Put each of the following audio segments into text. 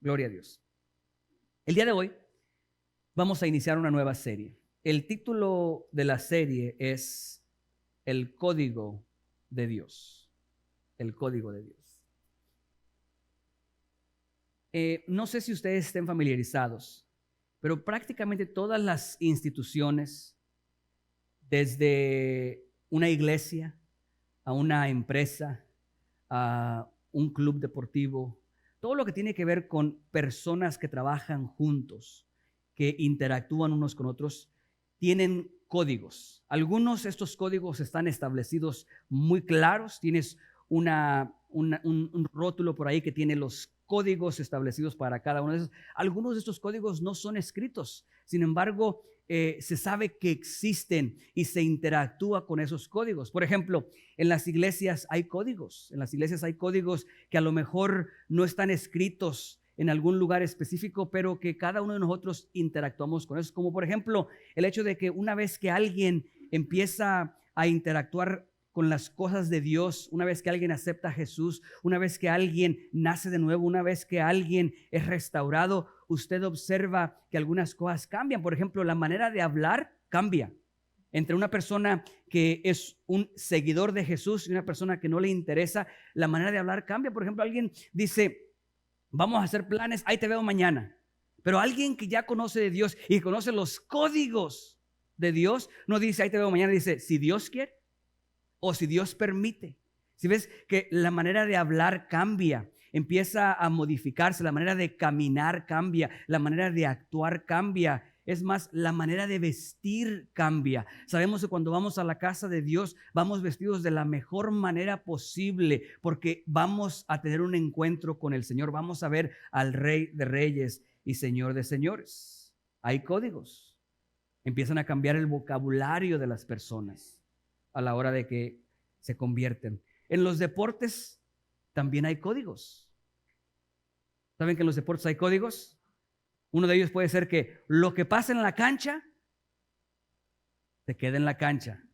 Gloria a Dios. El día de hoy vamos a iniciar una nueva serie. El título de la serie es El Código de Dios. El Código de Dios. No sé si ustedes estén familiarizados, pero prácticamente todas las instituciones, desde una iglesia a una empresa, a un club deportivo, todo lo que tiene que ver con personas que trabajan juntos, que interactúan unos con otros, tienen códigos. Algunos de estos códigos están establecidos muy claros. Tienes un rótulo por ahí que tiene los códigos establecidos para cada uno de esos. Algunos de estos códigos no son escritos, sin embargo, se sabe que existen y se interactúa con esos códigos. Por ejemplo, en las iglesias hay códigos. En las iglesias hay códigos que a lo mejor no están escritos en algún lugar específico, pero que cada uno de nosotros interactuamos con eso. Como por ejemplo, el hecho de que una vez que alguien empieza a interactuar con las cosas de Dios, una vez que alguien acepta a Jesús, una vez que alguien nace de nuevo, una vez que alguien es restaurado, usted observa que algunas cosas cambian. Por ejemplo, la manera de hablar cambia. Entre una persona que es un seguidor de Jesús y una persona que no le interesa, la manera de hablar cambia. Por ejemplo, alguien dice, vamos a hacer planes, ahí te veo mañana. Pero alguien que ya conoce de Dios y conoce los códigos de Dios, no dice, ahí te veo mañana, dice, si Dios quiere o si Dios permite. Si ves que la manera de hablar cambia, empieza a modificarse, la manera de caminar cambia, la manera de actuar cambia. Es más, la manera de vestir cambia. Sabemos que cuando vamos a la casa de Dios, vamos vestidos de la mejor manera posible, porque vamos a tener un encuentro con el Señor. Vamos a ver al Rey de Reyes y Señor de Señores. Hay códigos. Empiezan a cambiar el vocabulario de las personas a la hora de que se convierten. En los deportes también hay códigos. ¿Saben que en los deportes hay códigos? Uno de ellos puede ser que lo que pasa en la cancha se quede en la cancha.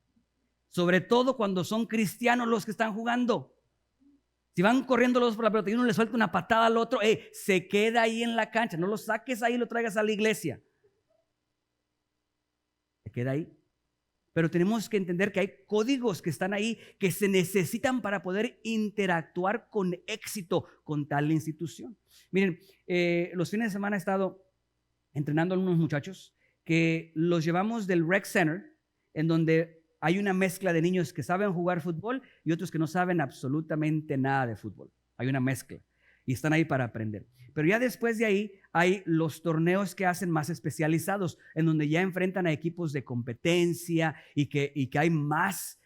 Sobre todo cuando son cristianos los que están jugando. Si van corriendo los dos por la pelota y uno le suelta una patada al otro, se queda ahí en la cancha. No lo saques ahí y lo traigas a la iglesia. Se queda ahí. Pero tenemos que entender que hay códigos que están ahí que se necesitan para poder interactuar con éxito con tal institución. Miren, los fines de semana he estado entrenando a unos muchachos que los llevamos del Rec Center, en donde hay una mezcla de niños que saben jugar fútbol y otros que no saben absolutamente nada de fútbol. Hay una mezcla y están ahí para aprender. Pero ya después de ahí hay los torneos que hacen más especializados, en donde ya enfrentan a equipos de competencia y que hay más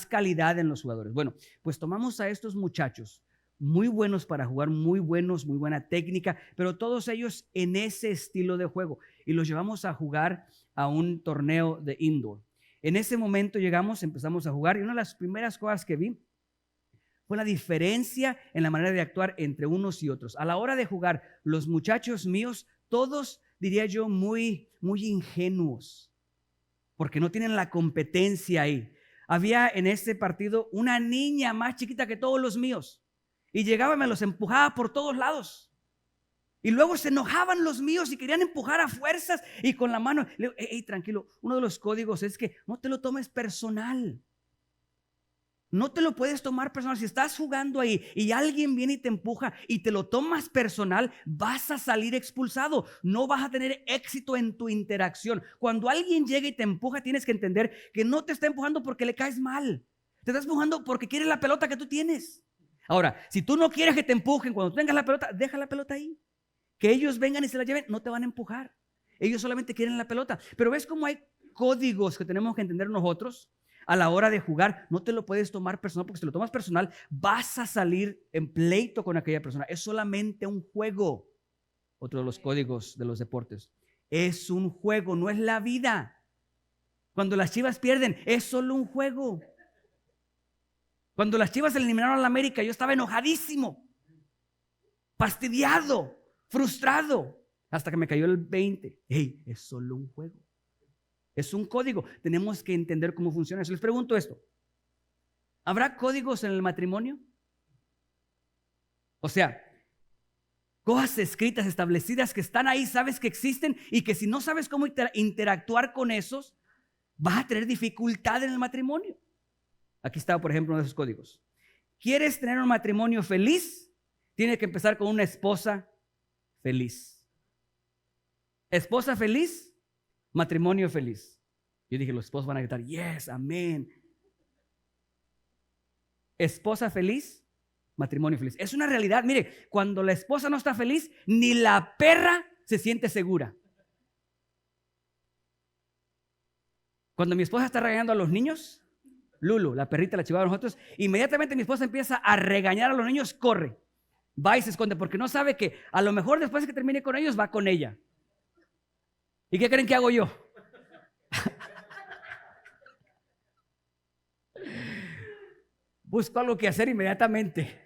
calidad en los jugadores. Bueno, pues tomamos a estos muchachos muy buenos para jugar, muy buenos, muy buena técnica, pero todos ellos en ese estilo de juego, y los llevamos a jugar a un torneo de indoor. En ese momento empezamos a jugar, y una de las primeras cosas que vi fue la diferencia en la manera de actuar entre unos y otros. A la hora de jugar, los muchachos míos, todos, diría yo, muy ingenuos, porque no tienen la competencia ahí. Había en este partido una niña más chiquita que todos los míos, y llegaba y me los empujaba por todos lados. Y luego se enojaban los míos y querían empujar a fuerzas y con la mano. Le digo, tranquilo, uno de los códigos es que no te lo tomes personal. No te lo puedes tomar personal. Si estás jugando ahí y alguien viene y te empuja y te lo tomas personal, vas a salir expulsado. No vas a tener éxito en tu interacción. Cuando alguien llega y te empuja, tienes que entender que no te está empujando porque le caes mal. Te estás empujando porque quiere la pelota que tú tienes. Ahora, si tú no quieres que te empujen cuando tengas la pelota, deja la pelota ahí. Que ellos vengan y se la lleven, no te van a empujar. Ellos solamente quieren la pelota. Pero ves cómo hay códigos que tenemos que entender nosotros. A la hora de jugar, no te lo puedes tomar personal, porque si lo tomas personal, vas a salir en pleito con aquella persona. Es solamente un juego. Otro de los códigos de los deportes. Es un juego, no es la vida. Cuando las Chivas pierden, es solo un juego. Cuando las Chivas eliminaron a la América, yo estaba enojadísimo, fastidiado, frustrado, hasta que me cayó el 20. Es solo un juego. Es un código. Tenemos que entender cómo funciona eso. Les pregunto esto. ¿Habrá códigos en el matrimonio? O sea, Cosas escritas, establecidas, que están ahí, sabes que existen y que si no sabes cómo interactuar con esos, vas a tener dificultad en el matrimonio. Aquí está, por ejemplo, uno de esos códigos. ¿Quieres tener un matrimonio feliz? Tiene que empezar con una esposa feliz. Esposa feliz, matrimonio feliz. Yo dije, los esposos van a gritar, yes, amén. Esposa feliz, matrimonio feliz. Es una realidad. Mire, cuando la esposa no está feliz, ni la perra se siente segura. Cuando mi esposa está regañando a los niños, Lulu, la perrita, la chihuahua de nosotros, inmediatamente mi esposa empieza a regañar a los niños, corre, va y se esconde, porque no sabe que a lo mejor después de que termine con ellos, va con ella. ¿Y qué creen que hago yo? Busco algo que hacer inmediatamente.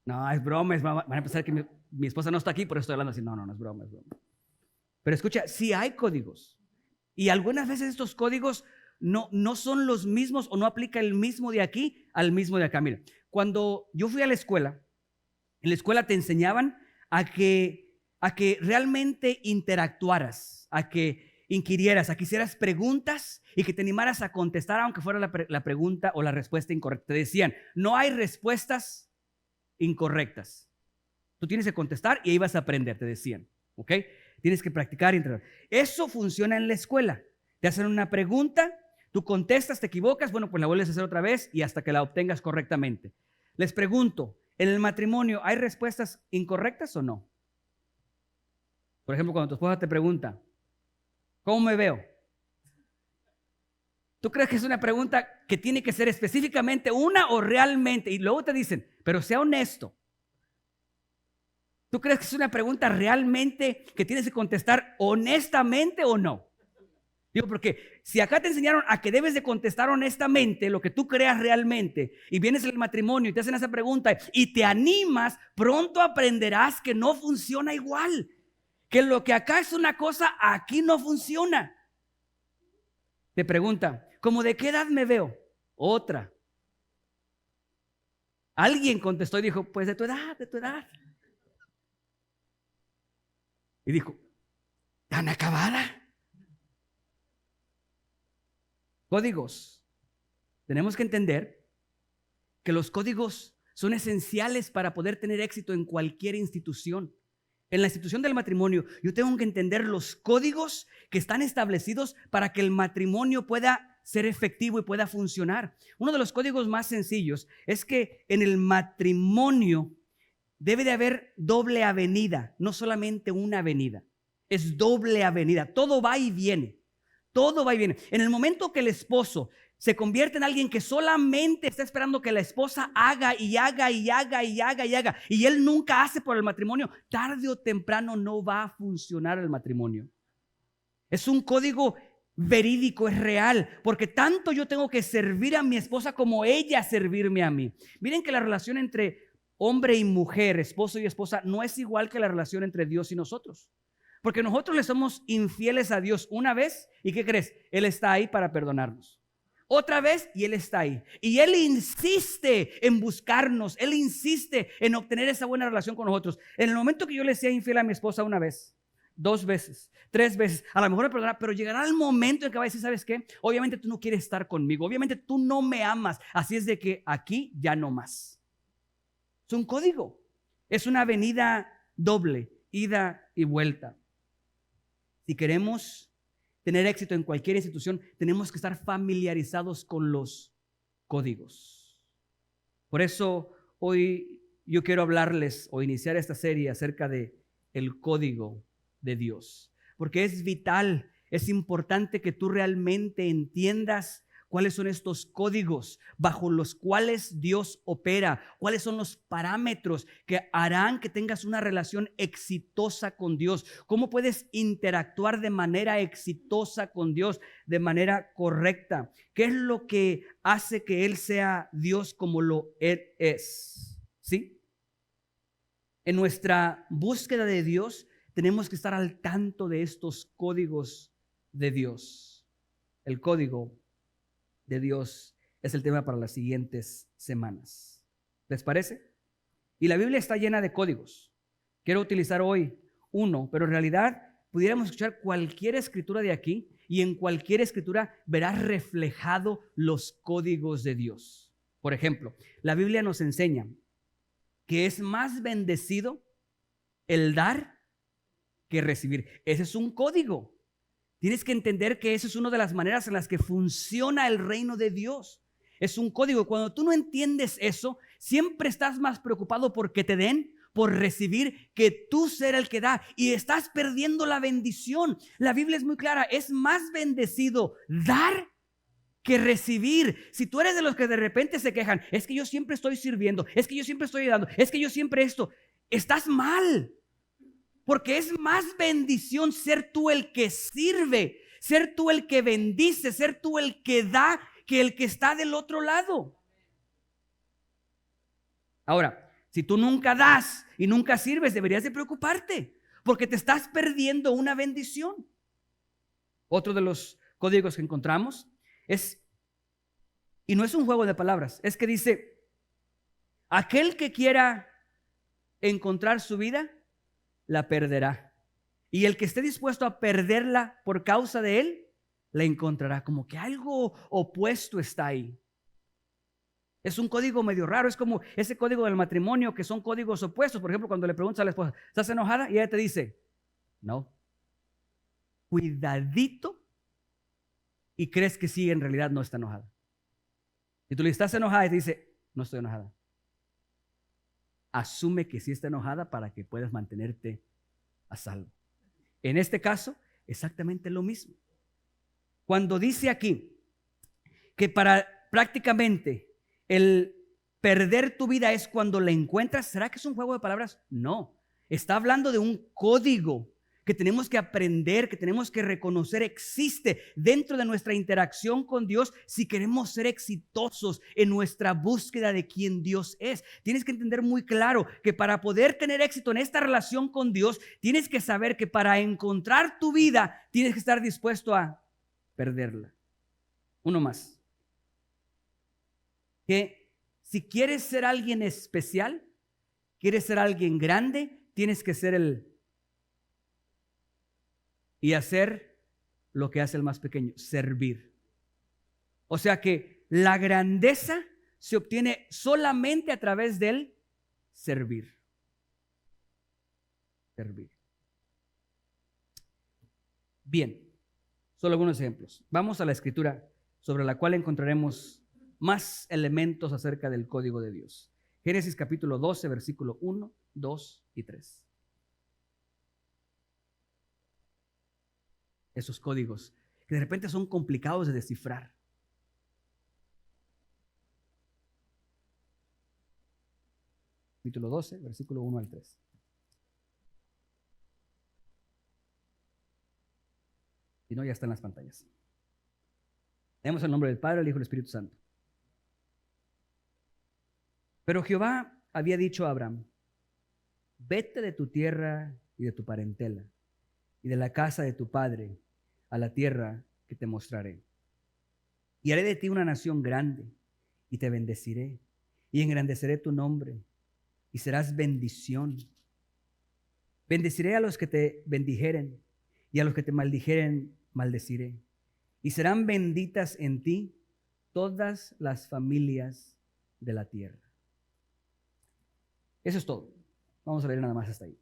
No, es broma, van a pensar que mi esposa no está aquí, por eso estoy hablando así. No, es broma, es broma. Pero escucha, sí hay códigos. Y algunas veces estos códigos no son los mismos o no aplica el mismo de aquí al mismo de acá. Mira, cuando yo fui a la escuela, en la escuela te enseñaban a que realmente interactuaras, a que inquirieras, a que hicieras preguntas y que te animaras a contestar aunque fuera la pregunta o la respuesta incorrecta. Te decían, no hay respuestas incorrectas. Tú tienes que contestar y ahí vas a aprender, te decían. ¿Ok? Tienes que practicar y entrenar. Eso funciona en la escuela. Te hacen una pregunta, tú contestas, te equivocas, bueno, pues la vuelves a hacer otra vez y hasta que la obtengas correctamente. Les pregunto, ¿en el matrimonio hay respuestas incorrectas o no? Por ejemplo, cuando tu esposa te pregunta, ¿cómo me veo? ¿Tú crees que es una pregunta que tiene que ser específicamente una o realmente? Y luego te dicen, pero sea honesto. ¿Tú crees que es una pregunta realmente que tienes que contestar honestamente o no? Digo, porque si acá te enseñaron a que debes de contestar honestamente lo que tú creas realmente y vienes al matrimonio y te hacen esa pregunta y te animas, pronto aprenderás que no funciona igual. Que lo que acá es una cosa, aquí no funciona. Te pregunta, ¿cómo de qué edad me veo? Otra. Alguien contestó y dijo, pues de tu edad, de tu edad. Y dijo, ¿tan acabada? Códigos. Tenemos que entender que los códigos son esenciales para poder tener éxito en cualquier institución. En la institución del matrimonio, yo tengo que entender los códigos que están establecidos para que el matrimonio pueda ser efectivo y pueda funcionar. Uno de los códigos más sencillos es que en el matrimonio debe de haber doble avenida, no solamente una avenida. Es doble avenida, todo va y viene. Todo va y viene. En el momento que el esposo se convierte en alguien que solamente está esperando que la esposa haga y haga y haga y haga y haga, y él nunca hace por el matrimonio, tarde o temprano no va a funcionar el matrimonio. Es un código verídico, es real, porque tanto yo tengo que servir a mi esposa como ella servirme a mí. Miren que la relación entre hombre y mujer, esposo y esposa, no es igual que la relación entre Dios y nosotros. Porque nosotros le somos infieles a Dios una vez y ¿qué crees? Él está ahí para perdonarnos. Otra vez y Él está ahí. Y Él insiste en buscarnos. Él insiste en obtener esa buena relación con nosotros. En el momento que yo le sea infiel a mi esposa una vez, 2 veces, 3 veces, a lo mejor me perdonará, pero llegará el momento en que va a decir, ¿sabes qué? Obviamente tú no quieres estar conmigo. Obviamente tú no me amas. Así es de que aquí ya no más. Es un código. Es una avenida doble, ida y vuelta. Si queremos tener éxito en cualquier institución, tenemos que estar familiarizados con los códigos. Por eso hoy yo quiero hablarles o iniciar esta serie acerca de el código de Dios, porque es vital, es importante que tú realmente entiendas cuáles son estos códigos bajo los cuales Dios opera, cuáles son los parámetros que harán que tengas una relación exitosa con Dios, cómo puedes interactuar de manera exitosa con Dios, de manera correcta, qué es lo que hace que Él sea Dios como lo Él es, ¿sí? En nuestra búsqueda de Dios tenemos que estar al tanto de estos códigos de Dios. El código de Dios es el tema para las siguientes semanas. ¿Les parece? Y la Biblia está llena de códigos. Quiero utilizar hoy uno, pero en realidad pudiéramos escuchar cualquier escritura de aquí y en cualquier escritura verás reflejado los códigos de Dios. Por ejemplo, la Biblia nos enseña que es más bendecido el dar que recibir. Ese es un código. Tienes que entender que esa es una de las maneras en las que funciona el reino de Dios. Es un código. Cuando tú no entiendes eso, siempre estás más preocupado por que te den, por recibir, que tú ser el que da. Y estás perdiendo la bendición. La Biblia es muy clara. Es más bendecido dar que recibir. Si tú eres de los que de repente se quejan, es que yo siempre estoy sirviendo, es que yo siempre estoy dando, es que yo siempre esto, estás mal. Porque es más bendición ser tú el que sirve, ser tú el que bendice, ser tú el que da, que el que está del otro lado. Ahora, si tú nunca das y nunca sirves, deberías de preocuparte, porque te estás perdiendo una bendición. Otro de los códigos que encontramos es, y no es un juego de palabras, es que dice, aquel que quiera encontrar su vida, la perderá. Y el que esté dispuesto a perderla por causa de él, la encontrará. Como que algo opuesto está ahí. Es un código medio raro, es como ese código del matrimonio que son códigos opuestos. Por ejemplo, cuando le preguntas a la esposa, ¿estás enojada? Y ella te dice, no. Cuidadito y crees que sí, en realidad no está enojada. Si tú le estás enojada y te dice, no estoy enojada. Asume que sí está enojada para que puedas mantenerte a salvo. En este caso, exactamente lo mismo. Cuando dice aquí que para prácticamente el perder tu vida es cuando la encuentras, ¿será que es un juego de palabras? No, está hablando de un código que tenemos que aprender, que tenemos que reconocer existe dentro de nuestra interacción con Dios si queremos ser exitosos en nuestra búsqueda de quién Dios es. Tienes que entender muy claro que para poder tener éxito en esta relación con Dios, tienes que saber que para encontrar tu vida, tienes que estar dispuesto a perderla. Uno más. Que si quieres ser alguien especial, quieres ser alguien grande, tienes que ser y hacer lo que hace el más pequeño, servir. O sea que la grandeza se obtiene solamente a través del servir. Servir. Bien, solo algunos ejemplos. Vamos a la escritura sobre la cual encontraremos más elementos acerca del código de Dios. Génesis capítulo 12, versículo 1, 2 y 3. Esos códigos que de repente son complicados de descifrar. Capítulo 12, versículo 1 al 3. Si no, ya está en las pantallas. Leemos el nombre del Padre, el Hijo y el Espíritu Santo. Pero Jehová había dicho a Abraham, vete de tu tierra y de tu parentela y de la casa de tu padre a la tierra que te mostraré. Y haré de ti una nación grande y te bendeciré y engrandeceré tu nombre y serás bendición. Bendeciré a los que te bendijeren y a los que te maldijeren maldeciré. Y serán benditas en ti todas las familias de la tierra. Eso es todo. Vamos a ver nada más hasta ahí.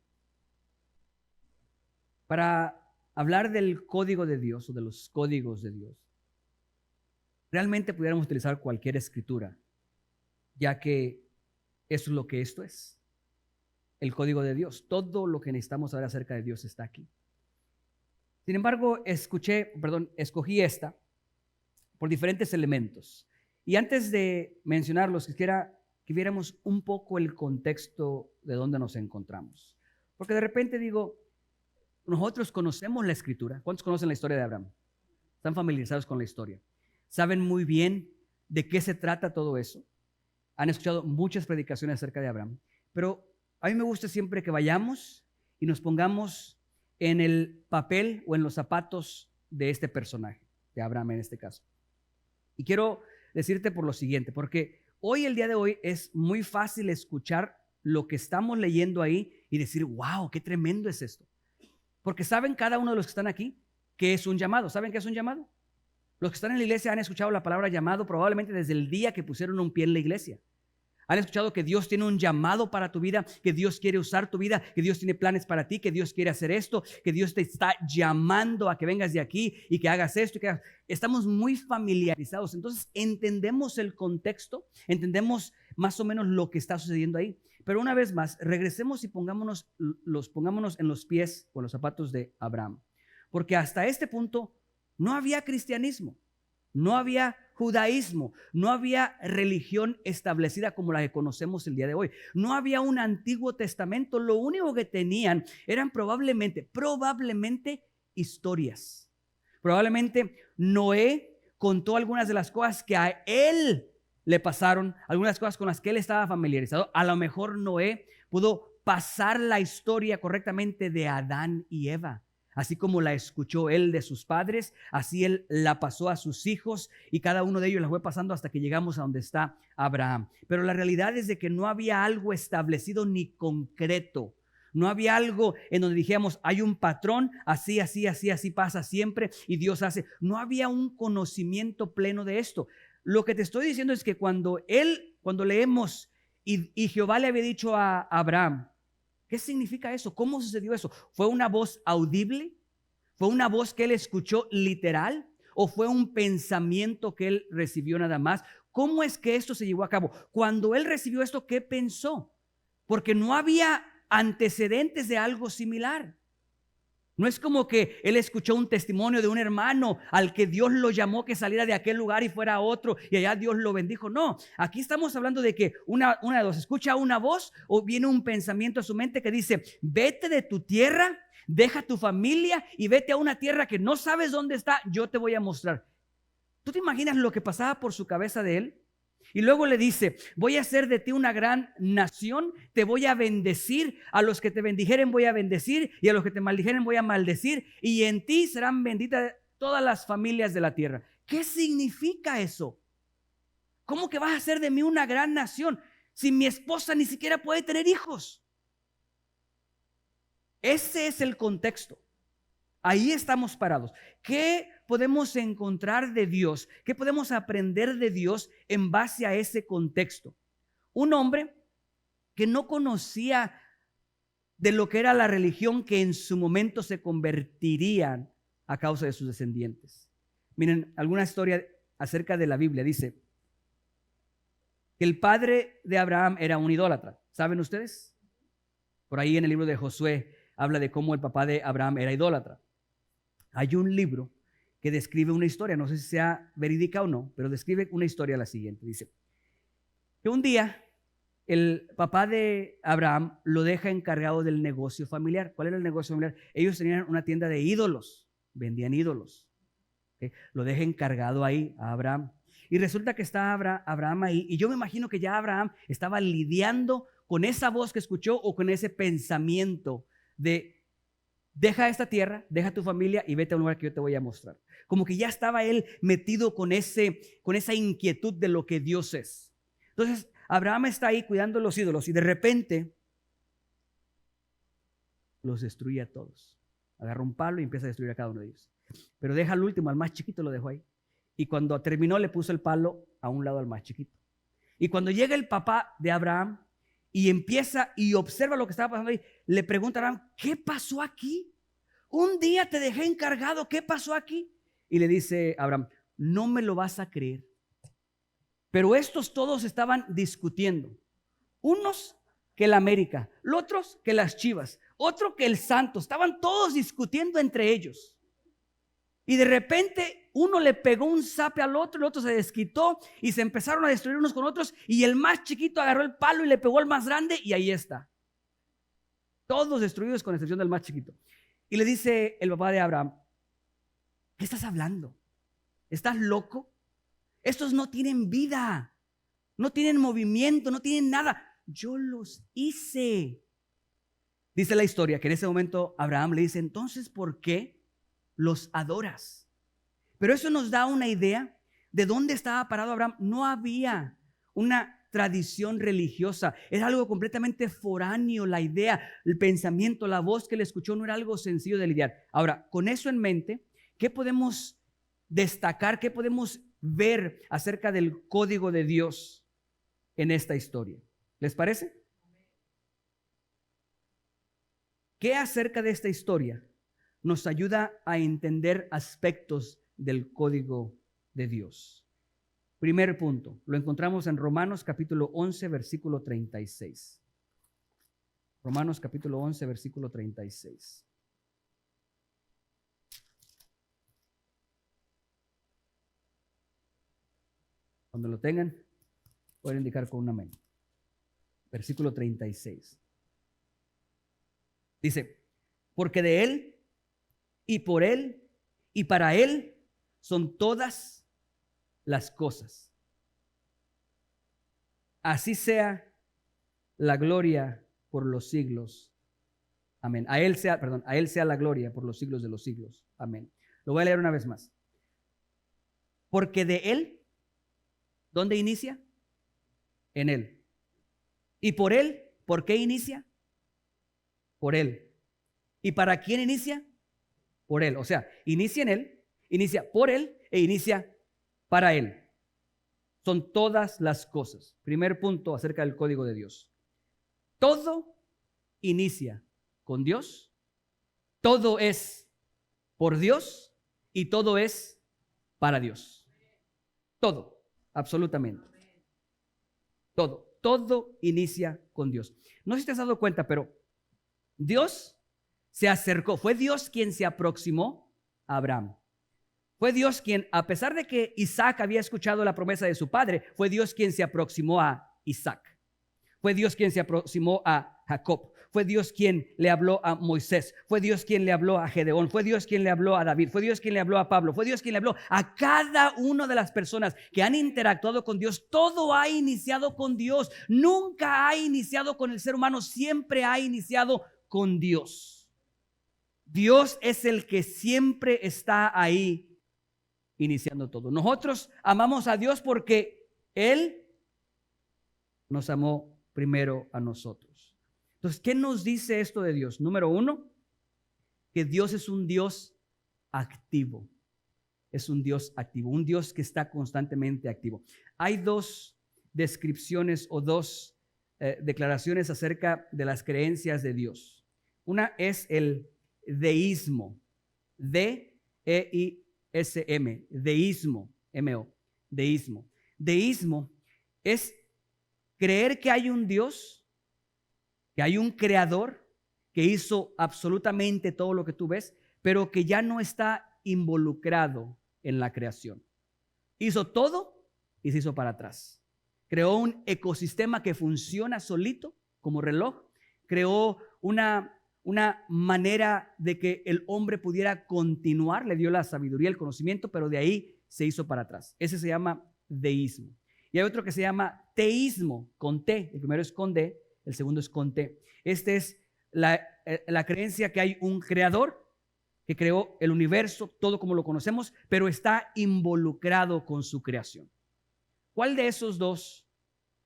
Para hablar del código de Dios o de los códigos de Dios, realmente pudiéramos utilizar cualquier escritura, ya que eso es lo que esto es. El código de Dios. Todo lo que necesitamos saber acerca de Dios está aquí. Sin embargo, escogí esta por diferentes elementos. Y antes de mencionarlos, quisiera que viéramos un poco el contexto de donde nos encontramos. Porque de repente digo, nosotros conocemos la escritura. ¿Cuántos conocen la historia de Abraham? Están familiarizados con la historia. Saben muy bien de qué se trata todo eso. Han escuchado muchas predicaciones acerca de Abraham. Pero a mí me gusta siempre que vayamos y nos pongamos en el papel o en los zapatos de este personaje, de Abraham en este caso. Y quiero decirte por lo siguiente, porque el día de hoy es muy fácil escuchar lo que estamos leyendo ahí y decir, wow, qué tremendo es esto. Porque saben cada uno de los que están aquí que es un llamado. ¿Saben qué es un llamado? Los que están en la iglesia han escuchado la palabra llamado probablemente desde el día que pusieron un pie en la iglesia. Han escuchado que Dios tiene un llamado para tu vida, que Dios quiere usar tu vida, que Dios tiene planes para ti, que Dios quiere hacer esto, que Dios te está llamando a que vengas de aquí y que hagas esto. Estamos muy familiarizados, entonces entendemos el contexto, entendemos más o menos lo que está sucediendo ahí. Pero una vez más, regresemos y pongámonos en los pies o los zapatos de Abraham. Porque hasta este punto no había cristianismo, no había judaísmo, no había religión establecida como la que conocemos el día de hoy. No había un Antiguo Testamento. Lo único que tenían eran probablemente historias. Probablemente Noé contó algunas de las cosas que a él le pasaron, algunas cosas con las que él estaba familiarizado. A lo mejor Noé pudo pasar la historia correctamente de Adán y Eva. Así como la escuchó él de sus padres, así él la pasó a sus hijos y cada uno de ellos la fue pasando hasta que llegamos a donde está Abraham. Pero la realidad es de que no había algo establecido ni concreto. No había algo en donde dijéramos, hay un patrón, así pasa siempre y Dios hace. No había un conocimiento pleno de esto. Lo que te estoy diciendo es que cuando leemos y Jehová le había dicho a Abraham, ¿qué significa eso? ¿Cómo sucedió eso? ¿Fue una voz audible? ¿Fue una voz que él escuchó literal? ¿O fue un pensamiento que él recibió nada más? ¿Cómo es que esto se llevó a cabo? Cuando él recibió esto, ¿qué pensó? Porque no había antecedentes de algo similar. No es como que él escuchó un testimonio de un hermano al que Dios lo llamó que saliera de aquel lugar y fuera a otro y allá Dios lo bendijo. No, aquí estamos hablando de que una de dos, escucha una voz o viene un pensamiento a su mente que dice, vete de tu tierra, deja tu familia y vete a una tierra que no sabes dónde está, yo te voy a mostrar. ¿Tú te imaginas lo que pasaba por su cabeza de él? Y luego le dice, voy a hacer de ti una gran nación, te voy a bendecir, a los que te bendijeren voy a bendecir y a los que te maldijeren voy a maldecir y en ti serán benditas todas las familias de la tierra. ¿Qué significa eso? ¿Cómo que vas a hacer de mí una gran nación si mi esposa ni siquiera puede tener hijos? Ese es el contexto. Ahí estamos parados. ¿Qué podemos encontrar de Dios? ¿Qué podemos aprender de Dios en base a ese contexto? Un hombre que no conocía de lo que era la religión que en su momento se convertirían a causa de sus descendientes. Miren, alguna historia acerca de la Biblia dice que el padre de Abraham era un idólatra. ¿Saben ustedes? Por ahí en el libro de Josué habla de cómo el papá de Abraham era idólatra. Hay un libro que describe una historia, no sé si sea verídica o no, pero describe una historia la siguiente. Dice que un día el papá de Abraham lo deja encargado del negocio familiar. ¿Cuál era el negocio familiar? Ellos tenían una tienda de ídolos, vendían ídolos. ¿Okay? Lo deja encargado ahí a Abraham. Y resulta que está Abraham ahí, y yo me imagino que ya Abraham estaba lidiando con esa voz que escuchó o con ese pensamiento de deja esta tierra, deja tu familia y vete a un lugar que yo te voy a mostrar. Como que ya estaba él metido con esa inquietud de lo que Dios es. Entonces, Abraham está ahí cuidando los ídolos y de repente los destruye a todos. Agarra un palo y empieza a destruir a cada uno de ellos. Pero deja al último, al más chiquito lo dejó ahí. Y cuando terminó le puso el palo a un lado al más chiquito. Y cuando llega el papá de Abraham y empieza y observa lo que estaba pasando ahí, le pregunta a Abraham, ¿qué pasó aquí? Un día te dejé encargado, ¿qué pasó aquí? Y le dice Abraham, no me lo vas a creer. Pero estos todos estaban discutiendo. Unos que el América, los otros que las Chivas, otro que el Santos. Estaban todos discutiendo entre ellos. Y de repente uno le pegó un zape al otro, el otro se desquitó y se empezaron a destruir unos con otros. Y el más chiquito agarró el palo y le pegó al más grande y ahí está. Todos destruidos con excepción del más chiquito. Y le dice el papá de Abraham, ¿qué estás hablando? ¿Estás loco? Estos no tienen vida, no tienen movimiento, no tienen nada. Yo los hice. Dice la historia que en ese momento Abraham le dice, entonces, ¿por qué los adoras? Pero eso nos da una idea de dónde estaba parado Abraham. No había una tradición religiosa, era algo completamente foráneo. La idea, el pensamiento, la voz que le escuchó no era algo sencillo de lidiar. Ahora, con eso en mente, ¿qué podemos destacar? ¿Qué podemos ver acerca del código de Dios en esta historia? ¿Les parece? ¿Qué acerca de esta historia nos ayuda a entender aspectos del código de Dios? Primer punto, lo encontramos en Romanos capítulo 11, versículo 36. Romanos capítulo 11, versículo 36. Cuando lo tengan, pueden indicar con un amén. Versículo 36. Dice, porque de Él y por Él y para Él son todas las cosas. Así sea la gloria por los siglos. Amén. A Él sea la gloria por los siglos de los siglos. Amén. Lo voy a leer una vez más. Porque de Él, ¿dónde inicia? En Él. Y por Él, ¿por qué inicia? Por Él. ¿Y para quién inicia? Por Él. O sea, inicia en Él, inicia por Él e inicia para Él. Son todas las cosas. Primer punto acerca del código de Dios. Todo inicia con Dios, todo es por Dios y todo es para Dios. Todo, absolutamente. Todo inicia con Dios. No sé si te has dado cuenta, pero Dios se acercó. Fue Dios quien se aproximó a Abraham. Fue Dios quien, a pesar de que Isaac había escuchado la promesa de su padre, fue Dios quien se aproximó a Isaac. Fue Dios quien se aproximó a Jacob. Fue Dios quien le habló a Moisés. Fue Dios quien le habló a Gedeón. Fue Dios quien le habló a David. Fue Dios quien le habló a Pablo. Fue Dios quien le habló a cada una de las personas que han interactuado con Dios. Todo ha iniciado con Dios. Nunca ha iniciado con el ser humano. Siempre ha iniciado con Dios. Dios es el que siempre está ahí iniciando todo. Nosotros amamos a Dios porque Él nos amó primero a nosotros. Entonces, ¿qué nos dice esto de Dios? Número uno, que Dios es un Dios activo. Es un Dios activo, un Dios que está constantemente activo. Hay dos descripciones o dos declaraciones acerca de las creencias de Dios. Una es el deísmo, D-E-I-S-M, deísmo, M-O, deísmo. Deísmo es creer que hay un Dios, que hay un creador que hizo absolutamente todo lo que tú ves, pero que ya no está involucrado en la creación. Hizo todo y se hizo para atrás. Creó un ecosistema que funciona solito como reloj. Creó una manera de que el hombre pudiera continuar. Le dio la sabiduría, el conocimiento, pero de ahí se hizo para atrás. Ese se llama deísmo. Y hay otro que se llama teísmo, con T. El primero es con D, el segundo es con T. Este es la creencia que hay un creador que creó el universo, todo como lo conocemos, pero está involucrado con su creación. ¿Cuál de esos dos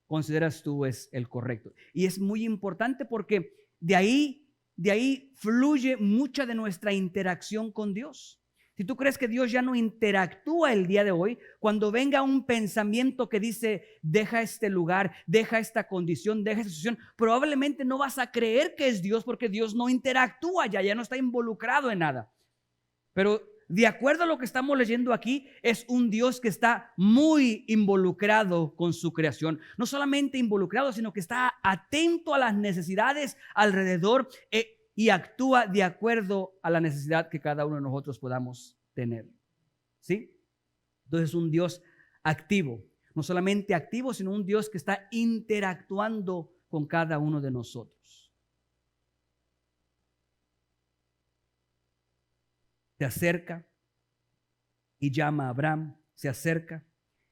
consideras tú es el correcto? Y es muy importante porque de ahí fluye mucha de nuestra interacción con Dios. Si tú crees que Dios ya no interactúa el día de hoy, cuando venga un pensamiento que dice, deja este lugar, deja esta condición, deja esta situación, probablemente no vas a creer que es Dios porque Dios no interactúa ya no está involucrado en nada. Pero de acuerdo a lo que estamos leyendo aquí, es un Dios que está muy involucrado con su creación. No solamente involucrado, sino que está atento a las necesidades alrededor y actúa de acuerdo a la necesidad que cada uno de nosotros podamos tener. ¿Sí? Entonces es un Dios activo. No solamente activo, sino un Dios que está interactuando con cada uno de nosotros. Se acerca y llama a Abraham, se acerca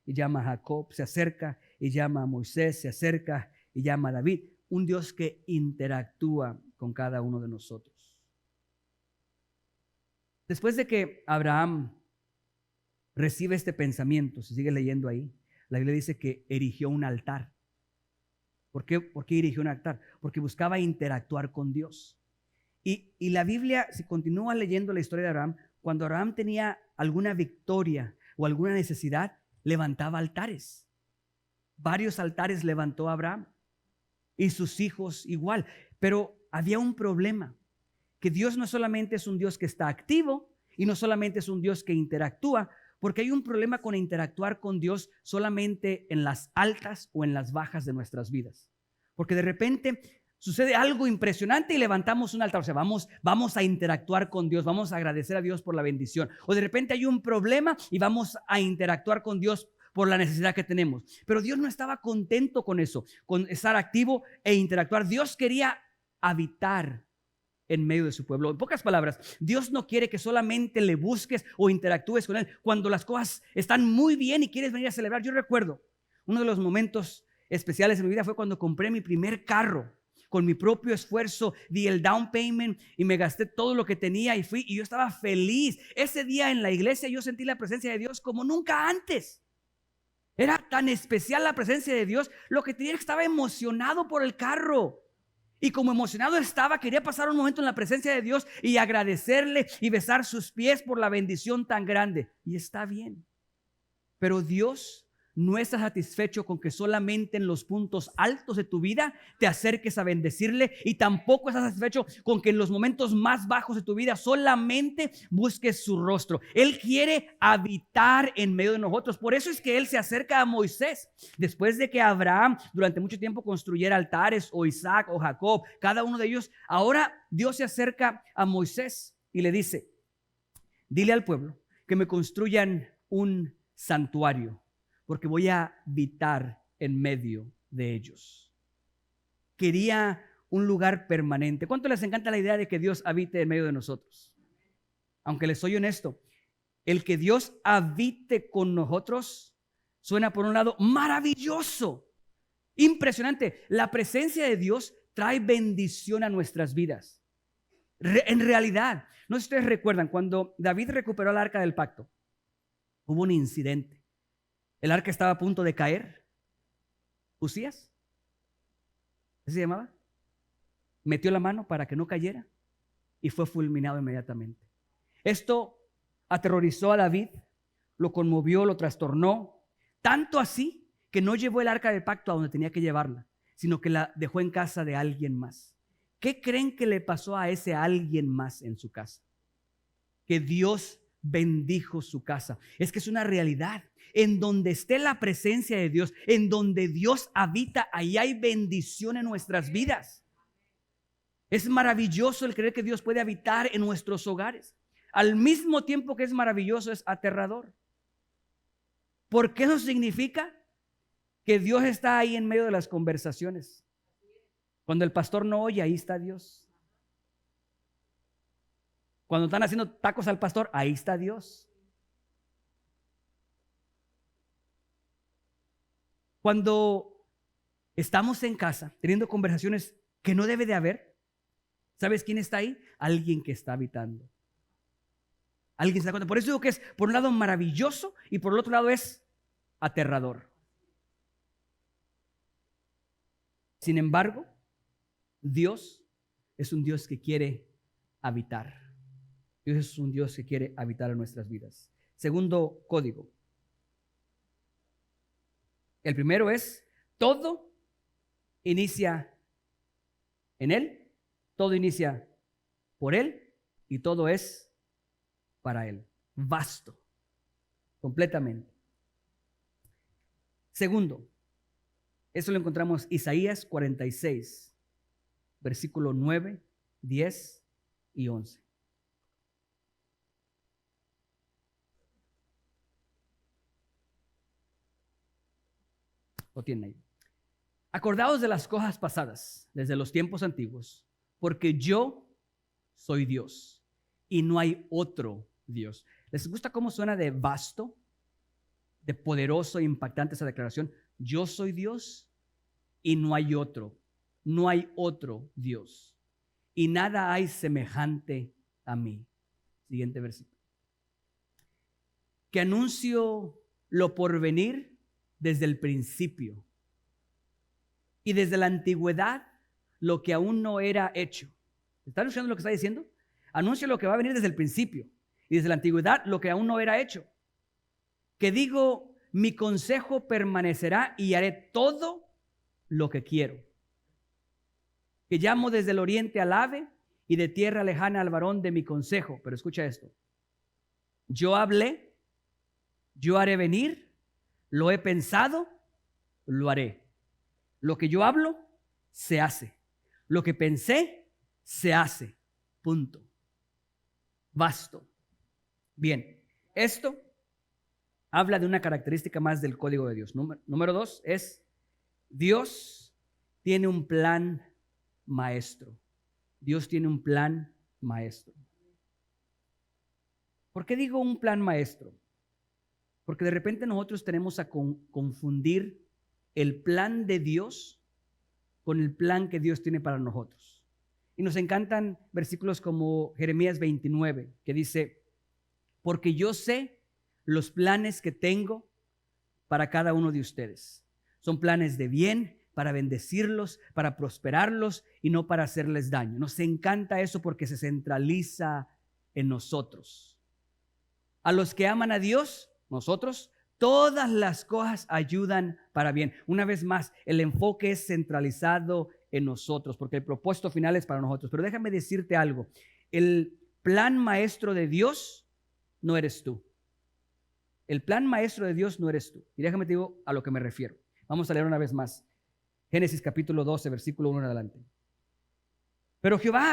y llama a Jacob, se acerca y llama a Moisés, se acerca y llama a David. Un Dios que interactúa con cada uno de nosotros. Después de que Abraham recibe este pensamiento, si sigue leyendo ahí, la Biblia dice que erigió un altar. ¿Por qué erigió un altar? Porque buscaba interactuar con Dios. Y la Biblia, si continúa leyendo la historia de Abraham, cuando Abraham tenía alguna victoria o alguna necesidad, levantaba altares. Varios altares levantó Abraham y sus hijos igual. Pero había un problema, que Dios no solamente es un Dios que está activo y no solamente es un Dios que interactúa, porque hay un problema con interactuar con Dios solamente en las altas o en las bajas de nuestras vidas. Porque de repente sucede algo impresionante y levantamos un altar. O sea, vamos a interactuar con Dios, vamos a agradecer a Dios por la bendición. O de repente hay un problema y vamos a interactuar con Dios por la necesidad que tenemos. Pero Dios no estaba contento con eso, con estar activo e interactuar. Dios quería habitar en medio de su pueblo. En pocas palabras, Dios no quiere que solamente le busques o interactúes con Él cuando las cosas están muy bien y quieres venir a celebrar. Yo recuerdo uno de los momentos especiales en mi vida fue cuando compré mi primer carro. Con mi propio esfuerzo di el down payment y me gasté todo lo que tenía y fui y yo estaba feliz. Ese día en la iglesia yo sentí la presencia de Dios como nunca antes. Era tan especial la presencia de Dios, lo que tenía, que estaba emocionado por el carro. Y como emocionado estaba, quería pasar un momento en la presencia de Dios y agradecerle y besar sus pies por la bendición tan grande. Y está bien. Pero Dios no está satisfecho con que solamente en los puntos altos de tu vida te acerques a bendecirle, y tampoco está satisfecho con que en los momentos más bajos de tu vida solamente busques su rostro. Él quiere habitar en medio de nosotros. Por eso es que Él se acerca a Moisés. Después de que Abraham durante mucho tiempo construyera altares, o Isaac o Jacob, cada uno de ellos, ahora Dios se acerca a Moisés y le dice: dile al pueblo que me construyan un santuario, porque voy a habitar en medio de ellos. Quería un lugar permanente. ¿Cuánto les encanta la idea de que Dios habite en medio de nosotros? Aunque les soy honesto, el que Dios habite con nosotros suena por un lado maravilloso, impresionante. La presencia de Dios trae bendición a nuestras vidas. En realidad, no sé si ustedes recuerdan, cuando David recuperó el arca del pacto, hubo un incidente. El arca estaba a punto de caer. Usías, ¿ese se llamaba? Metió la mano para que no cayera y fue fulminado inmediatamente. Esto aterrorizó a David, lo conmovió, lo trastornó, tanto así que no llevó el arca del pacto a donde tenía que llevarla, sino que la dejó en casa de alguien más. ¿Qué creen que le pasó a ese alguien más en su casa? Que Dios bendijo su casa. Es que es una realidad. En donde esté la presencia de Dios, en donde Dios habita, ahí hay bendición en nuestras vidas. Es maravilloso el creer que Dios puede habitar en nuestros hogares. Al mismo tiempo que es maravilloso, es aterrador. Porque eso significa que Dios está ahí en medio de las conversaciones. Cuando el pastor no oye, ahí está Dios. Cuando están haciendo tacos al pastor, ahí está Dios. Cuando estamos en casa teniendo conversaciones que no debe de haber, ¿sabes quién está ahí? Alguien que está habitando. Alguien se da cuenta. Por eso digo que es por un lado maravilloso y por el otro lado es aterrador. Sin embargo, Dios es un Dios que quiere habitar. Dios es un Dios que quiere habitar en nuestras vidas. Segundo código. El primero es: todo inicia en Él, todo inicia por Él y todo es para Él. Vasto, completamente. Segundo, eso lo encontramos en Isaías 46, versículo 9, 10 y 11. Lo tienen ahí. Acordaos de las cosas pasadas desde los tiempos antiguos, porque yo soy Dios y no hay otro Dios. ¿Les gusta cómo suena de vasto, de poderoso e impactante esa declaración? Yo soy Dios y no hay otro. No hay otro Dios. Y nada hay semejante a mí. Siguiente versículo. Que anuncio lo por venir desde el principio. y desde la antigüedad lo que aún no era hecho. ¿Están escuchando lo que está diciendo? Anuncia lo que va a venir desde el principio y desde la antigüedad lo que aún no era hecho. Que digo, mi consejo permanecerá y haré todo lo que quiero. Que llamo desde el oriente al ave y de tierra lejana al varón de mi consejo. Pero escucha esto. Yo hablé, yo haré venir, lo he pensado, lo haré. Lo que yo hablo, se hace. Lo que pensé, se hace. Punto. Basto. Bien, esto habla de una característica más del código de Dios. Número 2 es, Dios tiene un plan maestro. Dios tiene un plan maestro. ¿Por qué digo un plan maestro? Porque de repente nosotros tenemos a confundir el plan de Dios con el plan que Dios tiene para nosotros. Y nos encantan versículos como Jeremías 29, que dice, porque yo sé los planes que tengo para cada uno de ustedes. Son planes de bien, para bendecirlos, para prosperarlos y no para hacerles daño. Nos encanta eso porque se centraliza en nosotros. A los que aman a Dios, nosotros, todas las cosas ayudan para bien. Una vez más, el enfoque es centralizado en nosotros, porque el propósito final es para nosotros. Pero déjame decirte algo. El plan maestro de Dios no eres tú. El plan maestro de Dios no eres tú. Y déjame te digo a lo que me refiero. Vamos a leer una vez más. Génesis capítulo 12, versículo 1 en adelante. Pero Jehová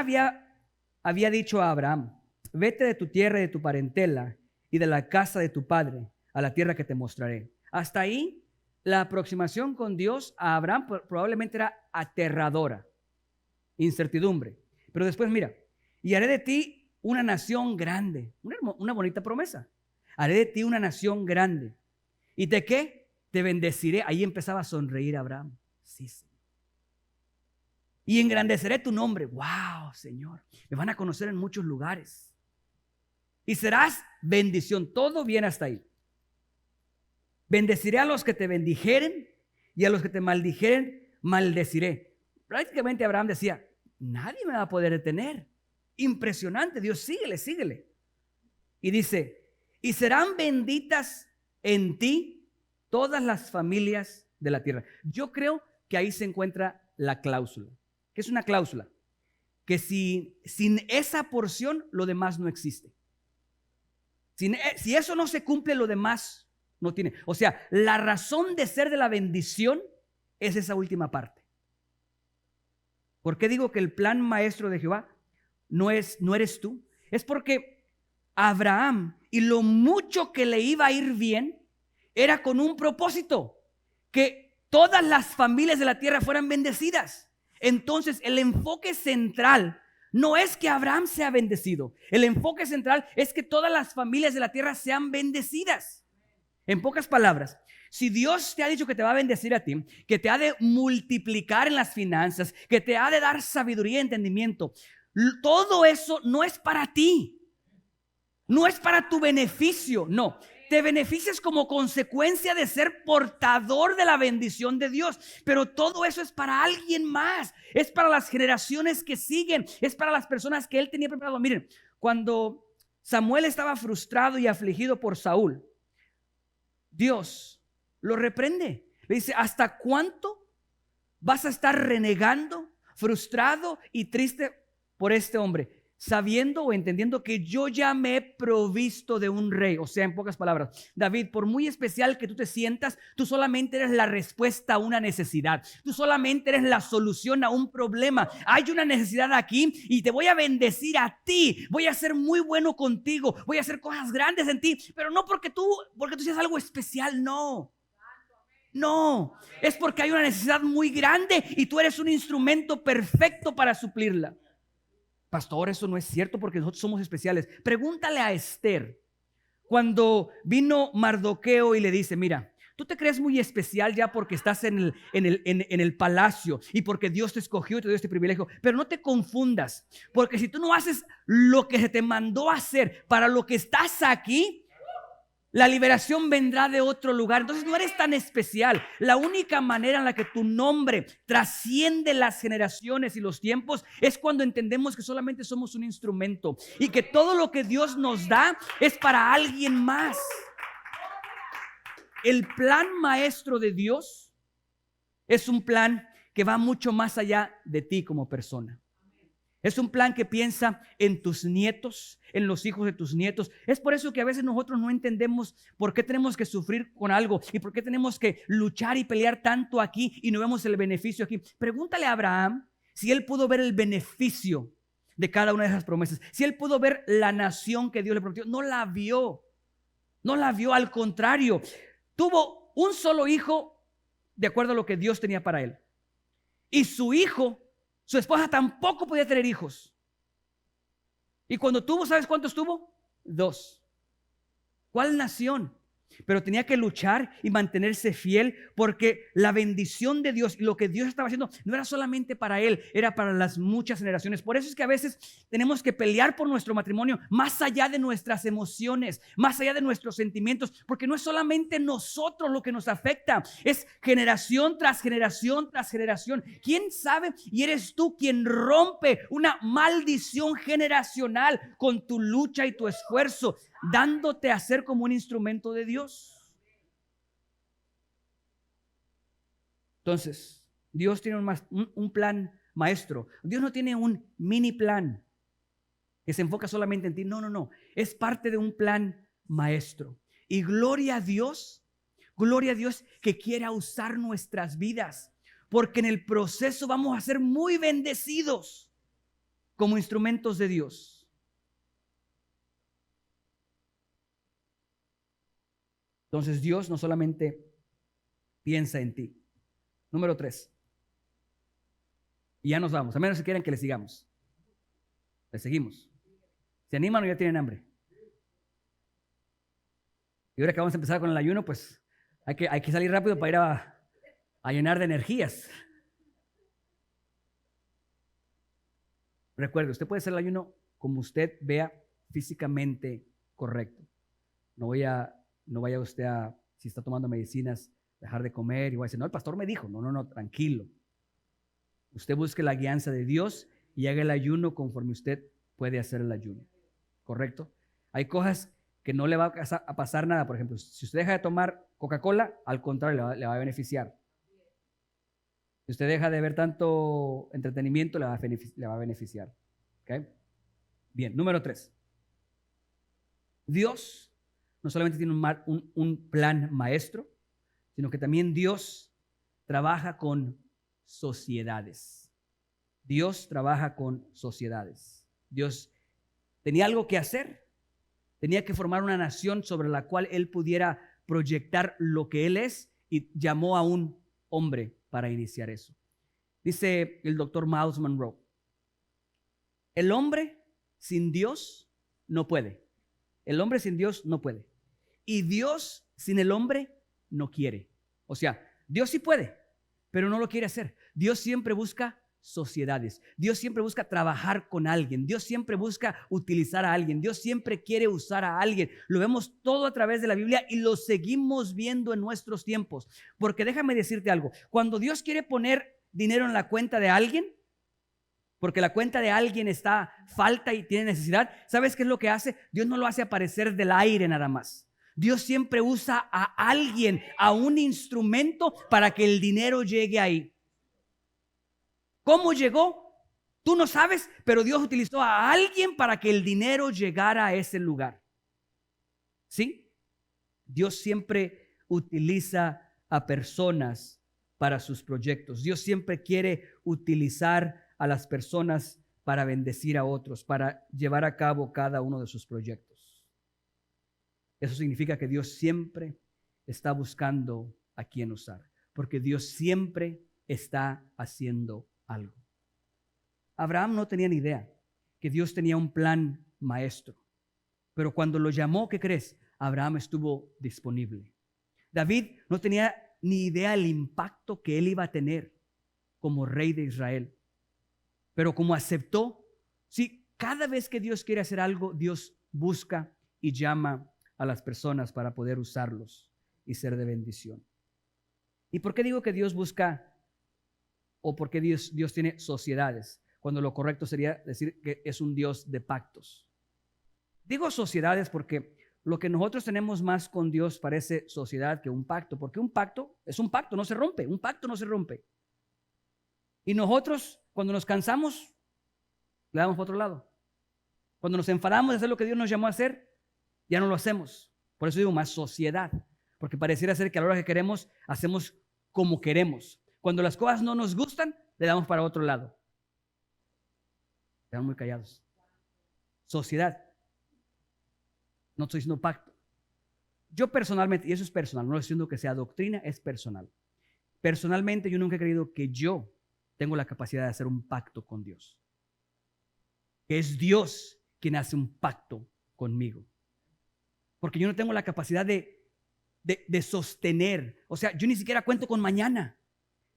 había dicho a Abraham, vete de tu tierra y de tu parentela y de la casa de tu padre a la tierra que te mostraré. Hasta ahí, la aproximación con Dios a Abraham probablemente era aterradora, incertidumbre. Pero después mira, y haré de ti una nación grande, una bonita promesa. Haré de ti una nación grande. ¿Y de qué? Te bendeciré. Ahí empezaba a sonreír Abraham. Sí, Señor. Y engrandeceré tu nombre. Wow, Señor. Me van a conocer en muchos lugares. Y serás bendición. Todo bien hasta ahí. Bendeciré a los que te bendijeren y a los que te maldijeren, maldeciré. Prácticamente Abraham decía, nadie me va a poder detener. Impresionante. Dios, síguele. Y dice, y serán benditas en ti todas las familias de la tierra. Yo creo que ahí se encuentra la cláusula. ¿Qué es una cláusula? Que sin esa porción, lo demás no existe. Si eso no se cumple, lo demás no tiene. O sea, la razón de ser de la bendición es esa última parte. ¿Por qué digo que el plan maestro de Jehová no eres tú? Es porque Abraham y lo mucho que le iba a ir bien era con un propósito, que todas las familias de la tierra fueran bendecidas. Entonces el enfoque central no es que Abraham sea bendecido. El enfoque central es que todas las familias de la tierra sean bendecidas. En pocas palabras, si Dios te ha dicho que te va a bendecir a ti, que te ha de multiplicar en las finanzas, que te ha de dar sabiduría y entendimiento, todo eso no es para ti. No es para tu beneficio, no. Te beneficias como consecuencia de ser portador de la bendición de Dios. Pero todo eso es para alguien más. Es para las generaciones que siguen. Es para las personas que Él tenía preparado. Miren, cuando Samuel estaba frustrado y afligido por Saúl, Dios lo reprende. Le dice, ¿hasta cuánto vas a estar renegando, frustrado y triste por este hombre? Sabiendo o entendiendo que yo ya me he provisto de un rey. O sea, en pocas palabras, David, por muy especial que tú te sientas, tú solamente eres la respuesta a una necesidad. Tú solamente eres la solución a un problema. Hay una necesidad aquí y te voy a bendecir a ti. Voy a ser muy bueno contigo. Voy a hacer cosas grandes en ti. Pero no porque tú seas algo especial, no. No, es porque hay una necesidad muy grande y tú eres un instrumento perfecto para suplirla. Pastor, eso no es cierto porque nosotros somos especiales. Pregúntale a Esther cuando vino Mardoqueo y le dice, mira, tú te crees muy especial ya porque estás en el palacio y porque Dios te escogió y te dio este privilegio, pero no te confundas, porque si tú no haces lo que se te mandó a hacer para lo que estás aquí, La liberación vendrá de otro lugar. Entonces no eres tan especial. La única manera en la que tu nombre trasciende las generaciones y los tiempos es cuando entendemos que solamente somos un instrumento y que todo lo que Dios nos da es para alguien más. El plan maestro de Dios es un plan que va mucho más allá de ti como persona. Es un plan que piensa en tus nietos, en los hijos de tus nietos. Es por eso que a veces nosotros no entendemos por qué tenemos que sufrir con algo y por qué tenemos que luchar y pelear tanto aquí y no vemos el beneficio aquí. Pregúntale a Abraham si él pudo ver el beneficio de cada una de esas promesas. Si él pudo ver la nación que Dios le prometió. No la vio. No la vio, al contrario. Tuvo un solo hijo de acuerdo a lo que Dios tenía para él. Y su esposa tampoco podía tener hijos. Y cuando tuvo, ¿sabes cuántos tuvo? 2. ¿Cuál nación? Pero tenía que luchar y mantenerse fiel porque la bendición de Dios y lo que Dios estaba haciendo no era solamente para él, era para las muchas generaciones. Por eso es que a veces tenemos que pelear por nuestro matrimonio más allá de nuestras emociones, más allá de nuestros sentimientos, porque no es solamente nosotros lo que nos afecta, es generación tras generación tras generación. ¿Quién sabe? Y eres tú quien rompe una maldición generacional con tu lucha y tu esfuerzo, dándote a ser como un instrumento de Dios. Entonces, Dios tiene un plan maestro. Dios no tiene un mini plan que se enfoca solamente en ti. No. Es parte de un plan maestro. Y gloria a Dios que quiera usar nuestras vidas, porque en el proceso vamos a ser muy bendecidos como instrumentos de Dios. Entonces Dios no solamente piensa en ti. Número 3. Y ya nos vamos, a menos que quieran que le sigamos. Le seguimos. ¿Se animan o ya tienen hambre? Y ahora que vamos a empezar con el ayuno, pues hay que salir rápido para ir a llenar de energías. Recuerde, usted puede hacer el ayuno como usted vea físicamente correcto. No vaya usted si está tomando medicinas, dejar de comer y va a decir, no, el pastor me dijo. No, tranquilo. Usted busque la guianza de Dios y haga el ayuno conforme usted puede hacer el ayuno. ¿Correcto? Hay cosas que no le va a pasar nada. Por ejemplo, si usted deja de tomar Coca-Cola, al contrario, le va a beneficiar. Si usted deja de ver tanto entretenimiento, le va a beneficiar. ¿Okay? Bien, número 3. Dios no solamente tiene un plan maestro, sino que también Dios trabaja con sociedades. Dios trabaja con sociedades. Dios tenía algo que hacer. Tenía que formar una nación sobre la cual Él pudiera proyectar lo que Él es y llamó a un hombre para iniciar eso. Dice el doctor Miles Monroe, el hombre sin Dios no puede. El hombre sin Dios no puede. Y Dios sin el hombre no quiere. O sea, Dios sí puede, pero no lo quiere hacer. Dios siempre busca sociedades. Dios siempre busca trabajar con alguien. Dios siempre busca utilizar a alguien. Dios siempre quiere usar a alguien. Lo vemos todo a través de la Biblia y lo seguimos viendo en nuestros tiempos. Porque déjame decirte algo. Cuando Dios quiere poner dinero en la cuenta de alguien, porque la cuenta de alguien está falta y tiene necesidad, ¿sabes qué es lo que hace? Dios no lo hace aparecer del aire nada más. Dios siempre usa a alguien, a un instrumento para que el dinero llegue ahí. ¿Cómo llegó? Tú no sabes, pero Dios utilizó a alguien para que el dinero llegara a ese lugar. ¿Sí? Dios siempre utiliza a personas para sus proyectos. Dios siempre quiere utilizar a las personas para bendecir a otros, para llevar a cabo cada uno de sus proyectos. Eso significa que Dios siempre está buscando a quién usar, porque Dios siempre está haciendo algo. Abraham no tenía ni idea que Dios tenía un plan maestro, pero cuando lo llamó, ¿qué crees? Abraham estuvo disponible. David no tenía ni idea del impacto que él iba a tener como rey de Israel, pero como aceptó, sí, cada vez que Dios quiere hacer algo, Dios busca y llama a las personas para poder usarlos y ser de bendición. ¿Y por qué digo que Dios busca o por qué Dios tiene sociedades? Cuando lo correcto sería decir que es un Dios de pactos. Digo sociedades porque lo que nosotros tenemos más con Dios parece sociedad que un pacto, porque un pacto es un pacto, no se rompe, un pacto no se rompe. Y nosotros, cuando nos cansamos, le damos para otro lado. Cuando nos enfadamos de hacer lo que Dios nos llamó a hacer, ya no lo hacemos. Por eso digo más sociedad, porque pareciera ser que a la hora que queremos, hacemos como queremos. Cuando las cosas no nos gustan, le damos para otro lado. Quedan muy callados. Sociedad. No estoy diciendo pacto. Yo personalmente, y eso es personal, no estoy diciendo que sea doctrina, es personal. Personalmente yo nunca he creído que yo tengo la capacidad de hacer un pacto con Dios. Que es Dios quien hace un pacto conmigo. Porque yo no tengo la capacidad de sostener. O sea, yo ni siquiera cuento con mañana.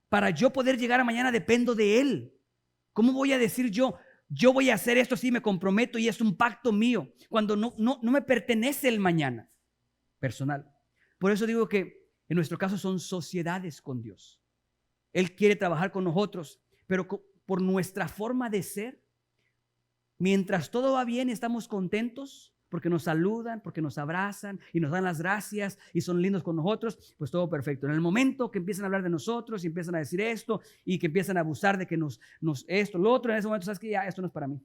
Para yo poder llegar a mañana dependo de Él. ¿Cómo voy a decir yo voy a hacer esto, sí, me comprometo y es un pacto mío, cuando no me pertenece el mañana personal? Por eso digo que en nuestro caso son sociedades con Dios. Él quiere trabajar con nosotros, pero por nuestra forma de ser, mientras todo va bien, estamos contentos porque nos saludan, porque nos abrazan y nos dan las gracias y son lindos con nosotros, pues todo perfecto. En el momento que empiezan a hablar de nosotros y empiezan a decir esto y que empiezan a abusar de que nos esto, lo otro, en ese momento sabes que ya esto no es para mí.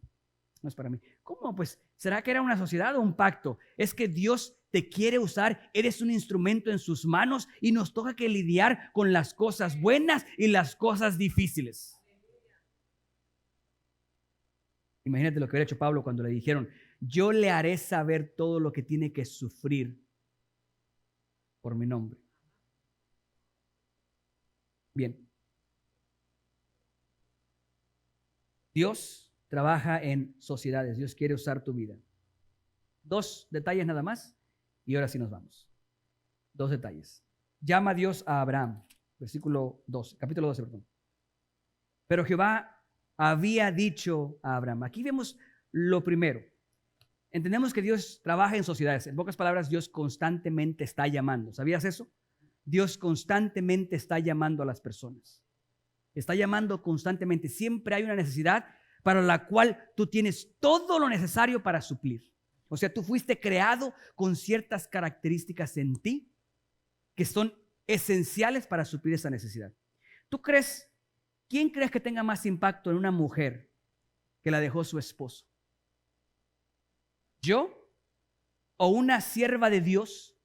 No es para mí. ¿Cómo? Pues, ¿será que era una sociedad o un pacto? Es que Dios te quiere usar, eres un instrumento en sus manos y nos toca que lidiar con las cosas buenas y las cosas difíciles. Imagínate lo que hubiera hecho Pablo cuando le dijeron: yo le haré saber todo lo que tiene que sufrir por mi nombre. Bien. Dios trabaja en sociedades. Dios quiere usar tu vida. 2 detalles nada más y ahora sí nos vamos. 2 detalles. Llama a Dios a Abraham. Versículo 12, capítulo 12, perdón. Pero Jehová había dicho a Abraham. Aquí vemos lo primero. Entendemos que Dios trabaja en sociedades. En pocas palabras, Dios constantemente está llamando. ¿Sabías eso? Dios constantemente está llamando a las personas. Está llamando constantemente. Siempre hay una necesidad para la cual tú tienes todo lo necesario para suplir. O sea, tú fuiste creado con ciertas características en ti que son esenciales para suplir esa necesidad. ¿Quién crees que tenga más impacto en una mujer que la dejó su esposo? ¿Yo o una sierva de Dios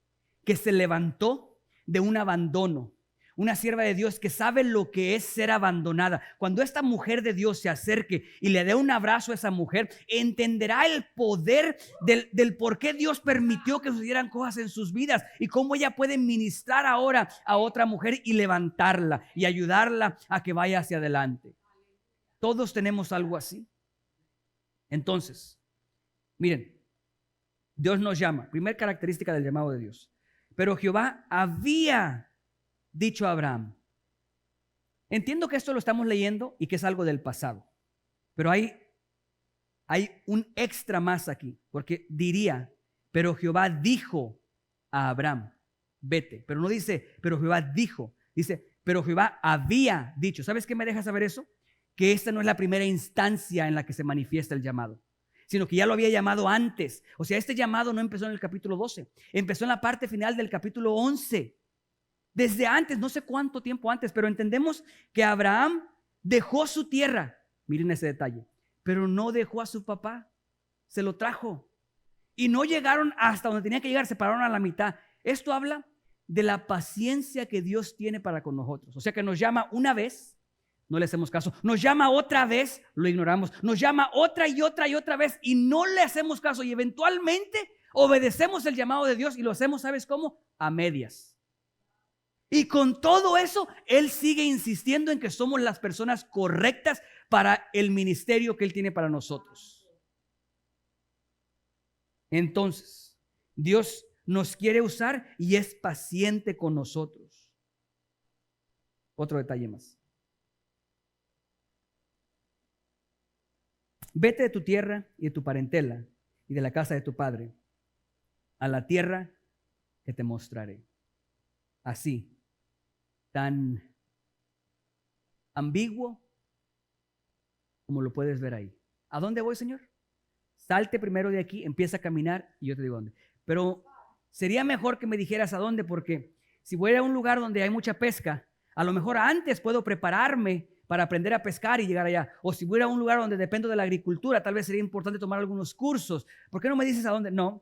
que se levantó de un abandono? Una sierva de Dios que sabe lo que es ser abandonada. Cuando esta mujer de Dios se acerque y le dé un abrazo a esa mujer, entenderá el poder del por qué Dios permitió que sucedieran cosas en sus vidas y cómo ella puede ministrar ahora a otra mujer y levantarla y ayudarla a que vaya hacia adelante. Todos tenemos algo así. Entonces, miren, Dios nos llama. Primera característica del llamado de Dios. Pero Jehová había dicho a Abraham. Entiendo que esto lo estamos leyendo y que es algo del pasado. Pero hay un extra más aquí. Porque diría, pero Jehová dijo a Abraham, vete. Pero no dice, pero Jehová dijo. Dice, pero Jehová había dicho. ¿Sabes qué me deja saber eso? Que esta no es la primera instancia en la que se manifiesta el llamado, sino que ya lo había llamado antes. O sea, este llamado no empezó en el capítulo 12, empezó en la parte final del capítulo 11. Desde antes, no sé cuánto tiempo antes, pero entendemos que Abraham dejó su tierra. Miren ese detalle. Pero no dejó a su papá, se lo trajo. Y no llegaron hasta donde tenía que llegar, se pararon a la mitad. Esto habla de la paciencia que Dios tiene para con nosotros. O sea, que nos llama una vez, no le hacemos caso. Nos llama otra vez, lo ignoramos. Nos llama otra y otra y otra vez y no le hacemos caso. Y eventualmente obedecemos el llamado de Dios y lo hacemos, ¿sabes cómo? A medias. Y con todo eso, Él sigue insistiendo en que somos las personas correctas para el ministerio que Él tiene para nosotros. Entonces, Dios nos quiere usar y es paciente con nosotros. Otro detalle más. Vete de tu tierra y de tu parentela y de la casa de tu padre a la tierra que te mostraré. Así, tan ambiguo como lo puedes ver ahí. ¿A dónde voy, Señor? Salte primero de aquí, empieza a caminar y yo te digo dónde. Pero sería mejor que me dijeras a dónde, porque si voy a un lugar donde hay mucha pesca, a lo mejor antes puedo prepararme para aprender a pescar y llegar allá. O si voy a un lugar donde dependo de la agricultura, tal vez sería importante tomar algunos cursos. ¿Por qué no me dices a dónde? No,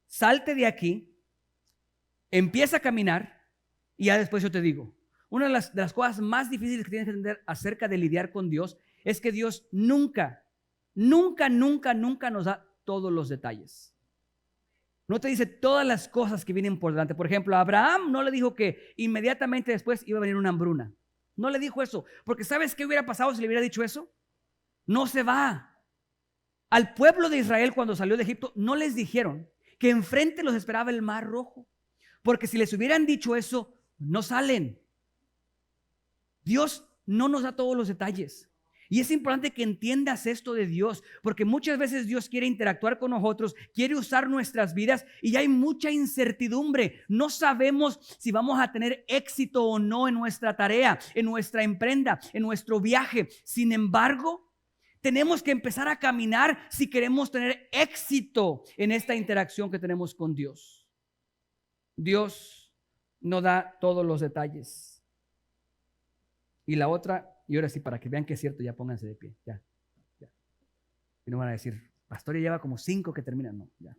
salte de aquí, empieza a caminar y ya después yo te digo. Una de las cosas más difíciles que tienes que entender acerca de lidiar con Dios es que Dios nunca nos da todos los detalles. No te dice todas las cosas que vienen por delante. Por ejemplo, a Abraham no le dijo que inmediatamente después iba a venir una hambruna. No le dijo eso, porque ¿sabes qué hubiera pasado si le hubiera dicho eso? No se va. Al pueblo de Israel cuando salió de Egipto no les dijeron que enfrente los esperaba el mar rojo, porque si les hubieran dicho eso, no salen. Dios no nos da todos los detalles. Y es importante que entiendas esto de Dios, porque muchas veces Dios quiere interactuar con nosotros, quiere usar nuestras vidas y hay mucha incertidumbre. No sabemos si vamos a tener éxito o no en nuestra tarea, en nuestra emprenda, en nuestro viaje. Sin embargo, tenemos que empezar a caminar si queremos tener éxito en esta interacción que tenemos con Dios. Dios no da todos los detalles. Y la otra, y ahora sí, para que vean que es cierto, ya pónganse de pie, ya. Y no van a decir, pastor, ya lleva como 5 que terminan, no, ya.